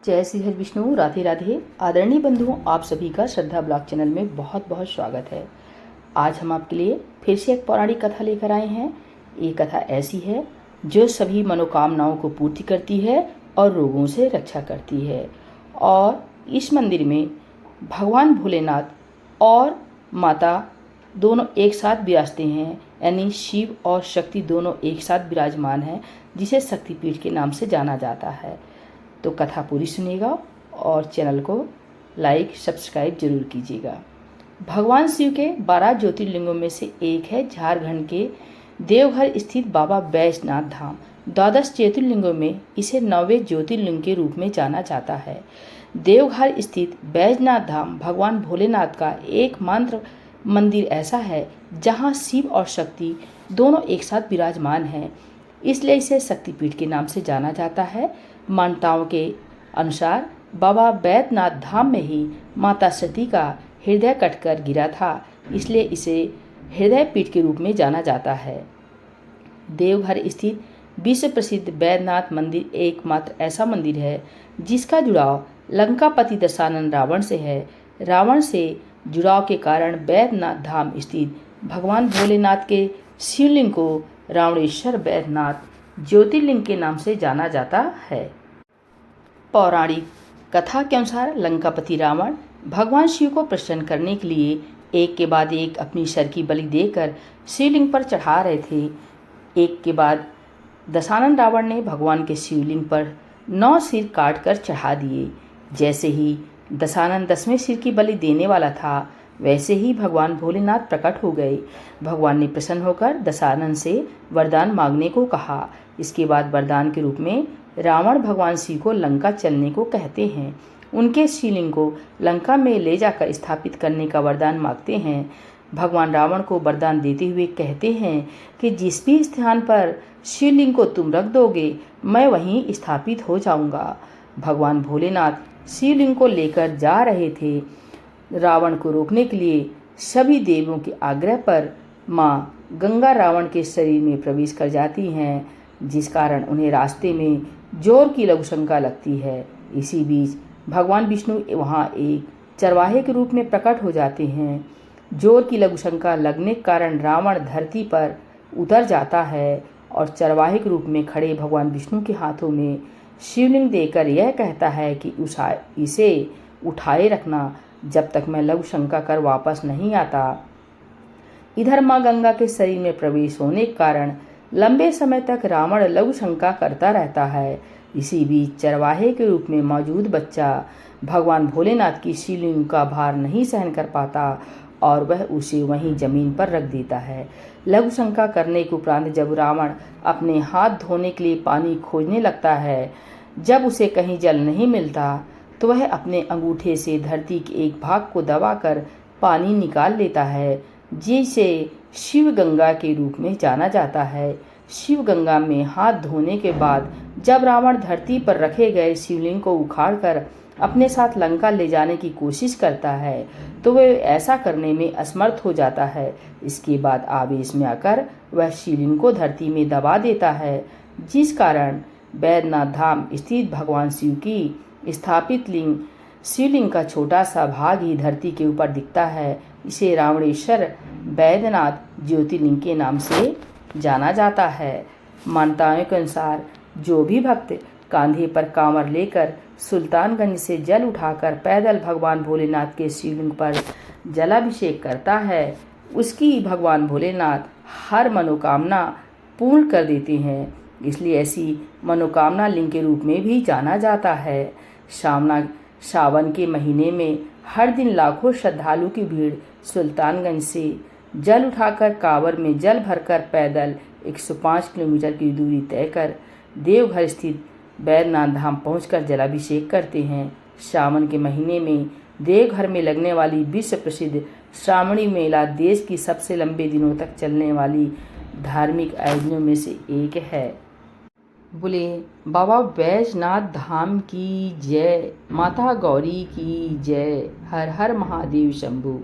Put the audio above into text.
जय श्री हरि विष्णु, राधे राधे। आदरणीय बंधुओं, आप सभी का श्रद्धा ब्लॉग चैनल में बहुत बहुत स्वागत है। आज हम आपके लिए फिर से एक पौराणिक कथा लेकर आए हैं। ये कथा ऐसी है जो सभी मनोकामनाओं को पूर्ति करती है और रोगों से रक्षा करती है। और इस मंदिर में भगवान भोलेनाथ और माता दोनों एक साथ विराजते हैं, यानी शिव और शक्ति दोनों एक साथ विराजमान हैं, जिसे शक्तिपीठ के नाम से जाना जाता है। तो कथा पूरी सुनिएगा और चैनल को लाइक सब्सक्राइब जरूर कीजिएगा। भगवान शिव के 12 ज्योतिर्लिंगों में से एक है झारखंड के देवघर स्थित बाबा बैजनाथ धाम। 12 ज्योतिर्लिंगों में इसे 9वें ज्योतिर्लिंग के रूप में जाना जाता है। देवघर स्थित बैजनाथ धाम भगवान भोलेनाथ का एकमात्र मंदिर ऐसा है जहां शिव और शक्ति दोनों एक साथ विराजमान हैं, इसलिए इसे शक्तिपीठ के नाम से जाना जाता है। मान्यताओं के अनुसार बाबा बैजनाथ धाम में ही माता सती का हृदय कटकर गिरा था, इसलिए इसे हृदय पीठ के रूप में जाना जाता है। देवघर स्थित विश्व प्रसिद्ध बैजनाथ मंदिर एकमात्र ऐसा मंदिर है जिसका जुड़ाव लंकापति दशानन रावण से है। रावण से जुड़ाव के कारण बैजनाथ धाम स्थित भगवान भोलेनाथ के शिवलिंग को रावणेश्वर बैजनाथ ज्योतिर्लिंग के नाम से जाना जाता है। पौराणिक कथा के अनुसार लंकापति रावण भगवान शिव को प्रसन्न करने के लिए एक के बाद एक अपनी सर की बलि देकर शिवलिंग पर चढ़ा रहे थे। एक के बाद दशानन रावण ने भगवान के शिवलिंग पर 9 सिर काट कर चढ़ा दिए। जैसे ही दशानन 10वें सिर की बलि देने वाला था, वैसे ही भगवान भोलेनाथ प्रकट हो गए। भगवान ने प्रसन्न होकर दशानन से वरदान मांगने को कहा। इसके बाद वरदान के रूप में रावण भगवान शिव को लंका चलने को कहते हैं। उनके शिवलिंग को लंका में ले जाकर स्थापित करने का वरदान मांगते हैं। भगवान रावण को वरदान देते हुए कहते हैं कि जिस भी स्थान पर शिवलिंग को तुम रख दोगे, मैं वहीं स्थापित हो जाऊंगा। भगवान भोलेनाथ शिवलिंग को लेकर जा रहे थे। रावण को रोकने के लिए सभी देवों के आग्रह पर माँ गंगा रावण के शरीर में प्रवेश कर जाती हैं, जिस कारण उन्हें रास्ते में जोर की लघु शंका लगती है। इसी बीच भगवान विष्णु वहाँ एक चरवाहे के रूप में प्रकट हो जाते हैं। जोर की लघु शंका लगने के कारण रावण धरती पर उतर जाता है और चरवाहे के रूप में खड़े भगवान विष्णु के हाथों में शिवलिंग देकर यह कहता है कि इसे उठाए रखना जब तक मैं लघु शंका कर वापस नहीं आता। इधर माँ गंगा के शरीर में प्रवेश होने के कारण लंबे समय तक रावण लघु शंका करता रहता है। इसी बीच चरवाहे के रूप में मौजूद बच्चा भगवान भोलेनाथ की शिवलिंग का भार नहीं सहन कर पाता और वह उसे वहीं जमीन पर रख देता है। लघु शंका करने के उपरांत जब रावण अपने हाथ धोने के लिए पानी खोजने लगता है, जब उसे कहीं जल नहीं मिलता तो वह अपने अंगूठे से धरती के एक भाग को दबाकर पानी निकाल लेता है, जिसे शिव गंगा के रूप में जाना जाता है। शिव गंगा में हाथ धोने के बाद जब रावण धरती पर रखे गए शिवलिंग को उखाड़कर अपने साथ लंका ले जाने की कोशिश करता है, तो वह ऐसा करने में असमर्थ हो जाता है। इसके बाद आवेश में आकर वह शिवलिंग को धरती में दबा देता है, जिस कारण बैजनाथ धाम स्थित भगवान शिव की स्थापित शिवलिंग का छोटा सा भाग ही धरती के ऊपर दिखता है। इसे रावणेश्वर बैजनाथ ज्योतिर्लिंग के नाम से जाना जाता है। मान्यताओं के अनुसार जो भी भक्त कांधे पर कांवर लेकर सुल्तानगंज से जल उठाकर पैदल भगवान भोलेनाथ के शिवलिंग पर जलाभिषेक करता है, उसकी भगवान भोलेनाथ हर मनोकामना पूर्ण कर देते हैं। इसलिए ऐसी मनोकामना लिंग के रूप में भी जाना जाता है। सावन के महीने में हर दिन लाखों श्रद्धालु की भीड़ सुल्तानगंज से जल उठाकर कांवर में जल भरकर पैदल 105 किलोमीटर की दूरी तय कर देवघर स्थित बैजनाथ धाम पहुंचकर जलाभिषेक करते हैं। सावन के महीने में देवघर में लगने वाली विश्व प्रसिद्ध श्रावणी मेला देश की सबसे लंबे दिनों तक चलने वाली धार्मिक आयोजनों में से एक है। बोले बाबा बैजनाथ धाम की जय, माता गौरी की जय, हर हर महादेव शंभु।